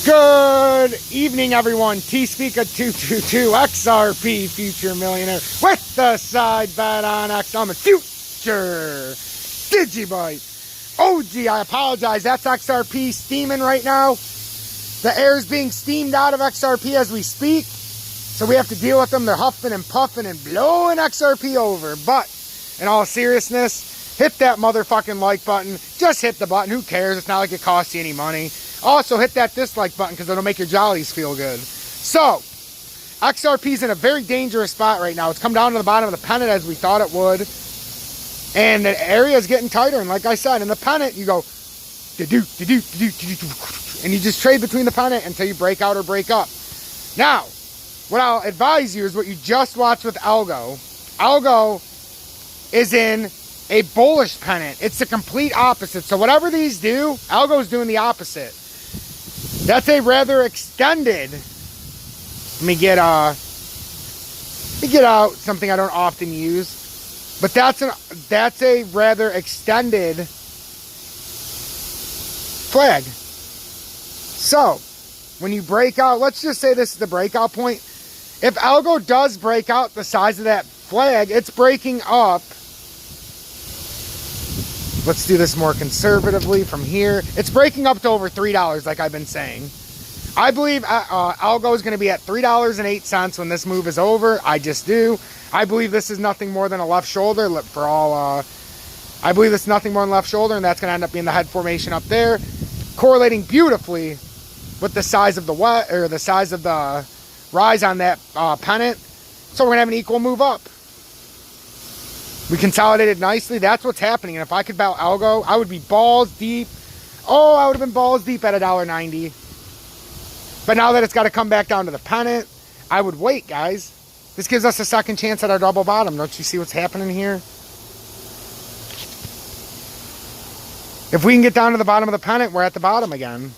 Good evening, everyone. T-Speaker222 XRP Future Millionaire with the side bet on XLM Future Digibyte. Oh, gee, I apologize. That's XRP steaming right now. The air is being steamed out of XRP as we speak. So we have to deal with them. They're huffing and puffing and blowing XRP over. But in all seriousness, hit that motherfucking like button. Just hit the button. Who cares? It's not like it costs you any money. Also, hit that dislike button because it'll make your jollies feel good. So, XRP's in a very dangerous spot right now. It's come down to the bottom of the pennant as we thought it would. And the area is getting tighter. And like I said, in the pennant, you go, and you just trade between the pennant until you break out or break up. Now, what I'll advise you is what you just watched with Algo. Algo is in a bullish pennant. It's the complete opposite. So whatever these do, Algo's doing the opposite. That's a rather extended. Let me get out something I don't often use, but that's a rather extended flag. So when you break out, let's just say this is the breakout point. If Algo does break out the size of that flag, it's breaking up. Let's do this more conservatively from here. It's breaking up to over $3, like I've been saying. I believe Algo is going to be at $3.08 when this move is over. I just do. I believe this is nothing more than a left shoulder for all. I believe this is nothing more than left shoulder, and that's going to end up being the head formation up there, correlating beautifully with the size of the size of the rise on that pennant. So we're going to have an equal move up. We consolidated nicely. That's what's happening. And if I could bet Algo, I would be balls deep. Oh, I would have been balls deep at $1.90. But now that it's got to come back down to the pennant, I would wait, guys. This gives us a second chance at our double bottom. Don't you see what's happening here? If we can get down to the bottom of the pennant, we're at the bottom again.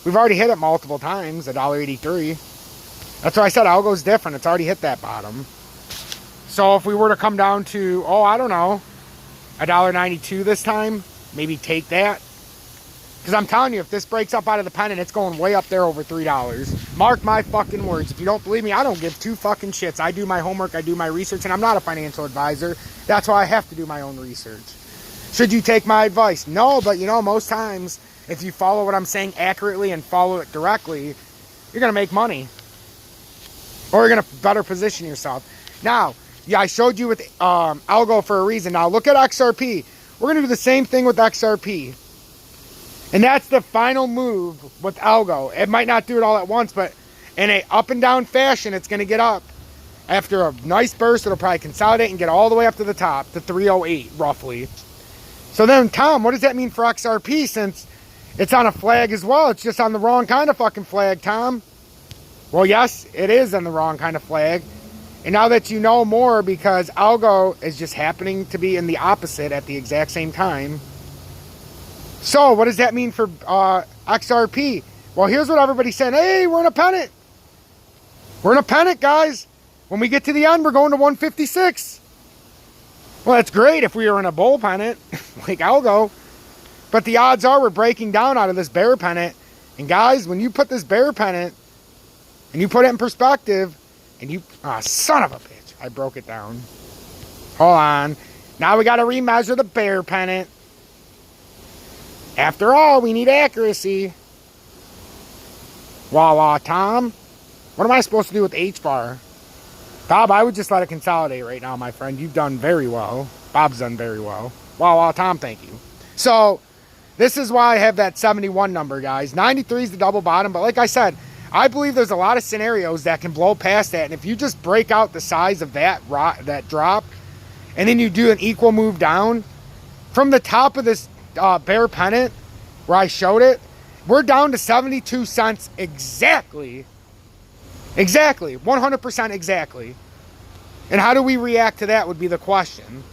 We've already hit it multiple times, $1.83. That's why I said Algo's different. It's already hit that bottom. So if we were to come down to, I don't know, $1.92 this time, maybe take that. Because I'm telling you, if this breaks up out of the pennant, it's going way up there over $3. Mark my fucking words. If you don't believe me, I don't give two fucking shits. I do my homework, I do my research, and I'm not a financial advisor. That's why I have to do my own research. Should you take my advice? No, but most times, if you follow what I'm saying accurately and follow it directly, you're going to make money. Or you're going to better position yourself. Now, yeah, I showed you with Algo for a reason. Now, look at XRP. We're going to do the same thing with XRP. And that's the final move with Algo. It might not do it all at once, but in a up and down fashion, it's going to get up. After a nice burst, it'll probably consolidate and get all the way up to the top, to 308, roughly. So then, Tom, what does that mean for XRP since it's on a flag as well? It's just on the wrong kind of fucking flag, Tom. Well, yes, it is on the wrong kind of flag. And now that you know more, because Algo is just happening to be in the opposite at the exact same time. So, what does that mean for XRP? Well, here's what everybody's saying. Hey, we're in a pennant. We're in a pennant, guys. When we get to the end, we're going to 156. Well, that's great if we were in a bull pennant, like Algo. But the odds are we're breaking down out of this bear pennant. And guys, when you put this bear pennant, and you put it in perspective, and you, son of a bitch, I broke it down. Hold on. Now we got to remeasure the bear pennant. After all, we need accuracy. Voila, Tom. What am I supposed to do with H-bar? Bob, I would just let it consolidate right now, my friend. You've done very well. Bob's done very well. Voila, Tom, thank you. So, this is why I have that 71 number, guys. 93 is the double bottom, but like I said, I believe there's a lot of scenarios that can blow past that. And if you just break out the size of that drop, and then you do an equal move down, from the top of this bear pennant, where I showed it, we're down to 72 cents exactly. Exactly. 100% exactly. And how do we react to that would be the question.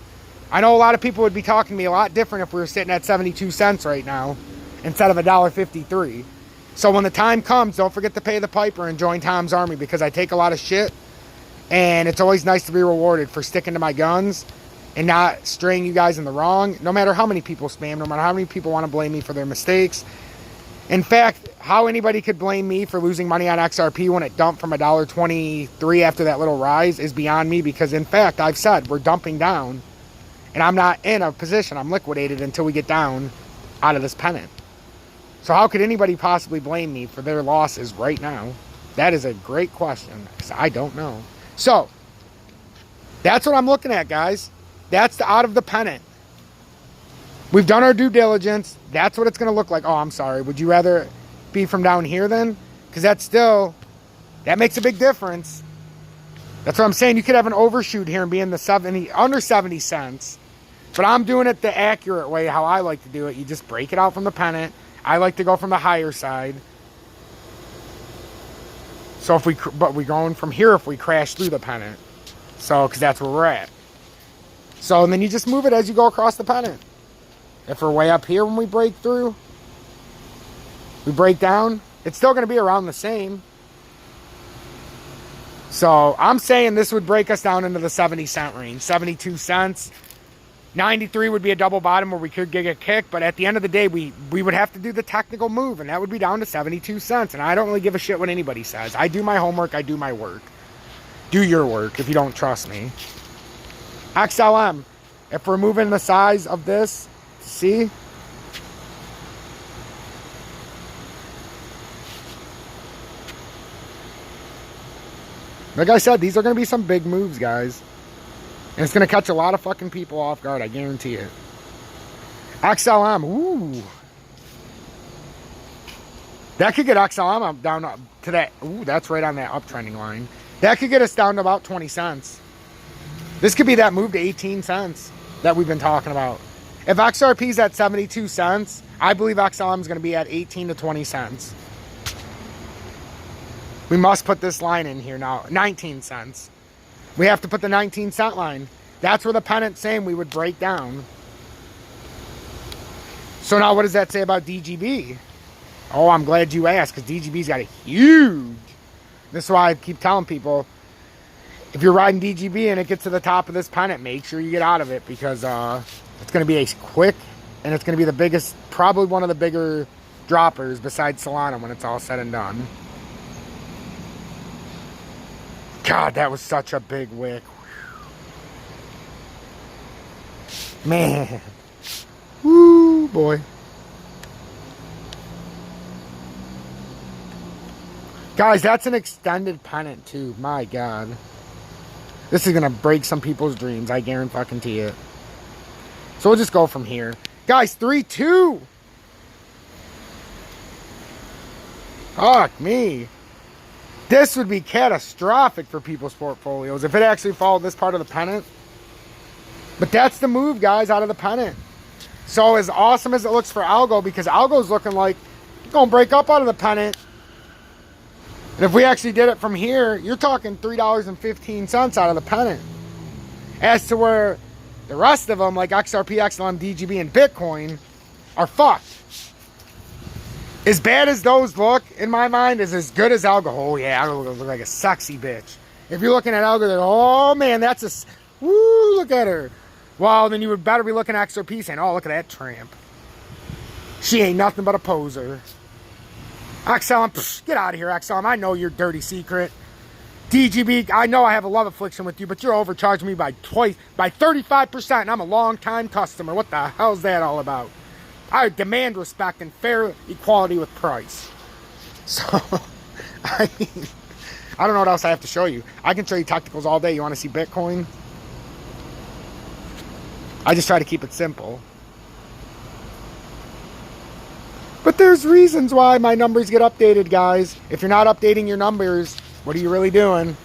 I know a lot of people would be talking to me a lot different if we were sitting at 72 cents right now, instead of $1.53. So when the time comes, don't forget to pay the piper and join Tom's army, because I take a lot of shit, and it's always nice to be rewarded for sticking to my guns and not straying you guys in the wrong. No matter how many people spam, no matter how many people want to blame me for their mistakes, In fact, how anybody could blame me for losing money on XRP when it dumped from $1.23 after that little rise is beyond me, because in fact, I've said we're dumping down and I'm not in a position. I'm liquidated until we get down out of this pennant. So how could anybody possibly blame me for their losses right now? That is a great question, because I don't know. So that's what I'm looking at, guys. That's the out of the pennant. We've done our due diligence. That's what it's going to look like. Oh, I'm sorry. Would you rather be from down here then? Because that's still, that makes a big difference. That's what I'm saying. You could have an overshoot here and be in the under 70 cents. But I'm doing it the accurate way, how I like to do it. You just break it out from the pennant. I like to go from the higher side. So but we're going from here if we crash through the pennant. So, because that's where we're at. So, and then you just move it as you go across the pennant. If we're way up here when we break through, we break down, it's still going to be around the same. So I'm saying this would break us down into the 70 cent range, 72 cents. 93 would be a double bottom where we could get a kick, but at the end of the day, we would have to do the technical move, and that would be down to 72 cents. And I don't really give a shit what anybody says. I do my homework, I do my work. Do your work if you don't trust me. XLM, if we're moving the size of this, see? Like I said, these are going to be some big moves, guys. And it's going to catch a lot of fucking people off guard, I guarantee it. XLM, ooh. That could get XLM down to that. Ooh, that's right on that uptrending line. That could get us down to about 20 cents. This could be that move to 18 cents that we've been talking about. If XRP is at 72 cents, I believe XLM is going to be at 18 to 20 cents. We must put this line in here now. 19 cents. We have to put the 19 cent line. That's where the pennant's saying we would break down. So now what does that say about DGB? Oh, I'm glad you asked, because DGB's got a huge... This is why I keep telling people, if you're riding DGB and it gets to the top of this pennant, make sure you get out of it, because it's going to be a quick, and it's going to be the biggest, probably one of the bigger droppers besides Solana when it's all said and done. God, that was such a big wick. Man. Woo, boy. Guys, that's an extended pennant too. My God. This is going to break some people's dreams. I guarantee it. So we'll just go from here. Guys, 3-2. Fuck me. This would be catastrophic for people's portfolios if it actually followed this part of the pennant. But that's the move, guys, out of the pennant. So as awesome as it looks for Algo, because Algo's looking like it's going to break up out of the pennant. And if we actually did it from here, you're talking $3.15 out of the pennant. As to where the rest of them, like XRP, XLM, DGB, and Bitcoin, are fucked. As bad as those look, in my mind, is as good as Algo. Oh, yeah, Algo looks like a sexy bitch. If you're looking at Algo, then, oh, man, that's a... Woo, look at her. Well, then you would better be looking at XRP saying, oh, look at that tramp. She ain't nothing but a poser. XLM, psh, get out of here, XLM. I know your dirty secret. DGB, I know I have a love affliction with you, but you're overcharging me by 35%, and I'm a long-time customer. What the hell is that all about? I demand respect and fair equality with price. So, I mean, I don't know what else I have to show you. I can show you technicals all day. You want to see Bitcoin? I just try to keep it simple. But there's reasons why my numbers get updated, guys. If you're not updating your numbers, what are you really doing?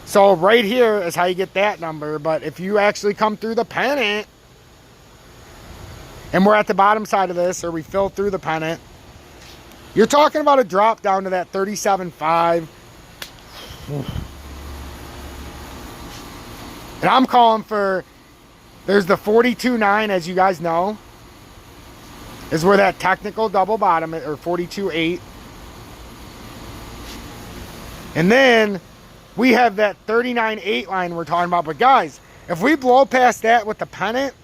So right here is how you get that number. But if you actually come through the pennant, and we're at the bottom side of this, or we fill through the pennant, you're talking about a drop down to that 37.5. And I'm calling for, there's the 42.9, as you guys know, is where that technical double bottom, or 42.8. And then we have that 39.8 line we're talking about. But guys, if we blow past that with the pennant,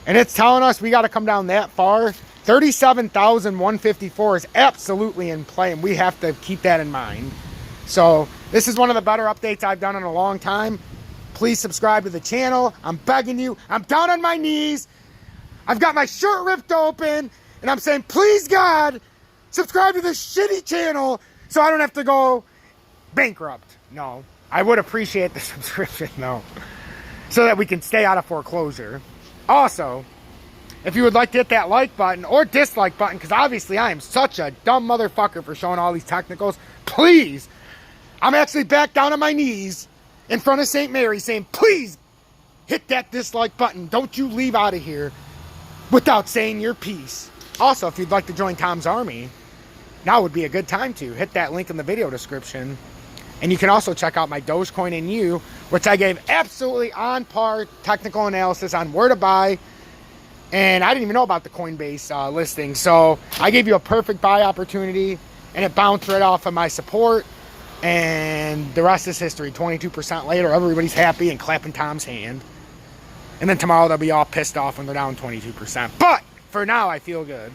and it's telling us we got to come down that far, 37,154 is absolutely in play, and we have to keep that in mind. So this is one of the better updates I've done in a long time. Please subscribe to the channel. I'm begging you. I'm down on my knees. I've got my shirt ripped open, and I'm saying, please, God, subscribe to this shitty channel so I don't have to go bankrupt. No, I would appreciate the subscription, though, so that we can stay out of foreclosure. Also, if you would like to hit that like button or dislike button, because obviously I am such a dumb motherfucker for showing all these technicals, please, I'm actually back down on my knees in front of St. Mary saying, please hit that dislike button. Don't you leave out of here without saying your piece. Also, if you'd like to join Tom's Army, now would be a good time to hit that link in the video description. And you can also check out my Dogecoin and You, which I gave absolutely on par technical analysis on where to buy. And I didn't even know about the Coinbase listing. So I gave you a perfect buy opportunity, and it bounced right off of my support. And the rest is history. 22% later, everybody's happy and clapping Tom's hand. And then tomorrow they'll be all pissed off when they're down 22%. But for now, I feel good.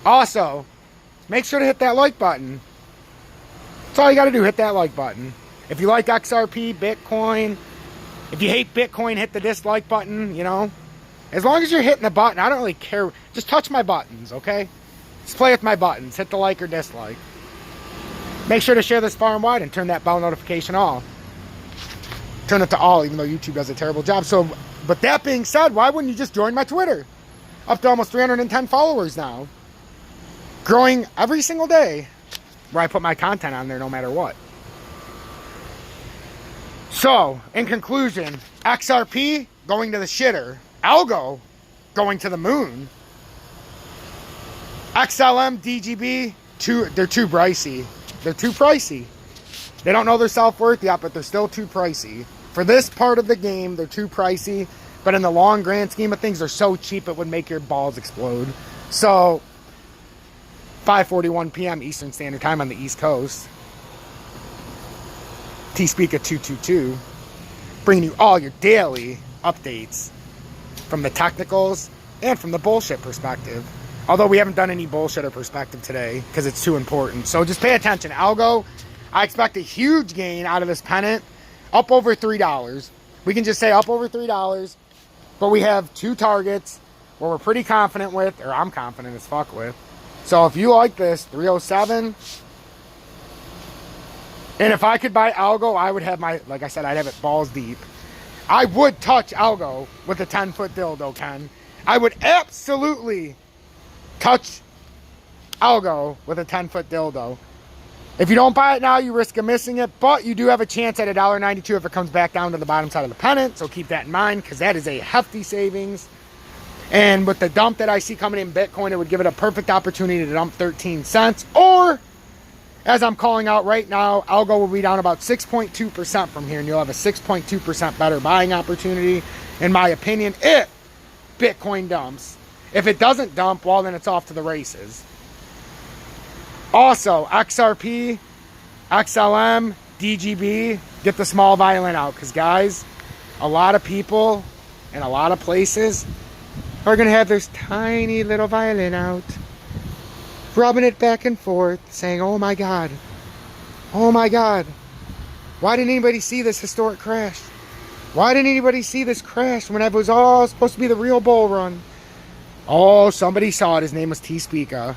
Also, make sure to hit that like button. That's all you got to do, hit that like button. If you like XRP, Bitcoin, if you hate Bitcoin, hit the dislike button, you know. As long as you're hitting the button, I don't really care. Just touch my buttons, okay? Just play with my buttons. Hit the like or dislike. Make sure to share this far and wide and turn that bell notification off. Turn it to all, even though YouTube does a terrible job. So, but that being said, why wouldn't you just join my Twitter? Up to almost 310 followers now. Growing every single day, where I put my content on there no matter what. So, in conclusion, XRP going to the shitter. Algo going to the moon. XLM, DGB, they're too pricey. They're too pricey. They don't know their self-worth yet, but they're still too pricey. For this part of the game, they're too pricey. But in the long grand scheme of things, they're so cheap it would make your balls explode. So, 5:41 p.m. Eastern Standard Time on the East Coast. T-Speaker 222. Bringing you all your daily updates from the technicals and from the bullshit perspective. Although we haven't done any bullshitter perspective today because it's too important. So just pay attention. Algo, I expect a huge gain out of this pennant. Up over $3. We can just say up over $3. But we have two targets where we're pretty confident with, or I'm confident as fuck with. So if you like this, 307. And if I could buy Algo, I would have my, like I said, I'd have it balls deep. I would touch Algo with a 10-foot dildo, Ken. I would absolutely touch Algo with a 10-foot dildo. If you don't buy it now, you risk of missing it, but you do have a chance at $1.92 if it comes back down to the bottom side of the pennant, so keep that in mind, because that is a hefty savings. And with the dump that I see coming in Bitcoin, it would give it a perfect opportunity to dump 13 cents, or, as I'm calling out right now, Algo will be down about 6.2% from here, and you'll have a 6.2% better buying opportunity, in my opinion, if Bitcoin dumps. If it doesn't dump, well, then it's off to the races. Also, XRP, XLM, DGB, get the small violin out. Because, guys, a lot of people in a lot of places are going to have this tiny little violin out, rubbing it back and forth, saying, oh my God, why didn't anybody see this historic crash? Why didn't anybody see this crash when it was all supposed to be the real bull run? Oh, somebody saw it. His name was T-Speaker.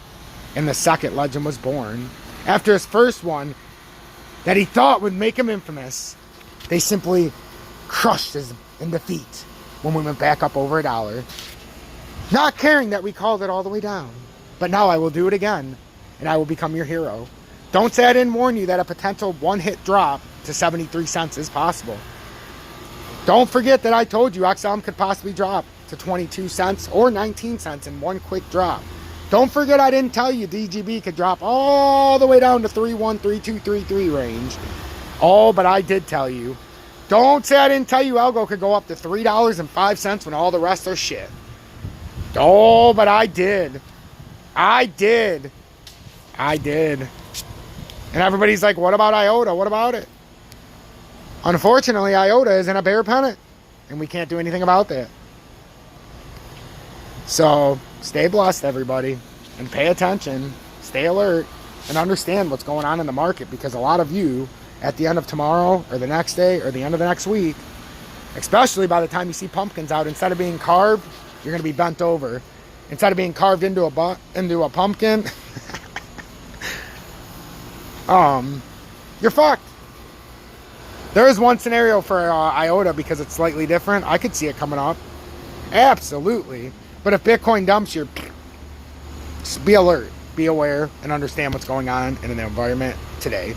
And the second legend was born. After his first one, that he thought would make him infamous, they simply crushed us in defeat when we went back up over $1. Not caring that we called it all the way down. But now I will do it again, and I will become your hero. Don't say I didn't warn you that a potential one-hit drop to 73 cents is possible. Don't forget that I told you XLM could possibly drop to 22 cents or 19 cents in one quick drop. Don't forget I didn't tell you DGB could drop all the way down to 313233 range. Oh, but I did tell you. Don't say I didn't tell you Algo could go up to $3.05 when all the rest are shit. Oh, but I did. I did. And everybody's like, what about IOTA? What about it? Unfortunately, IOTA is in a bear pennant, and we can't do anything about that. So stay blessed, everybody, and pay attention, stay alert, and understand what's going on in the market, because a lot of you at the end of tomorrow or the next day or the end of the next week, especially by the time you see pumpkins out, instead of being carved, you're going to be bent over. Instead of being carved into a pumpkin, you're fucked. There is one scenario for IOTA because it's slightly different. I could see it coming up. Absolutely. But if Bitcoin dumps, just be alert, be aware, and understand what's going on in the environment today.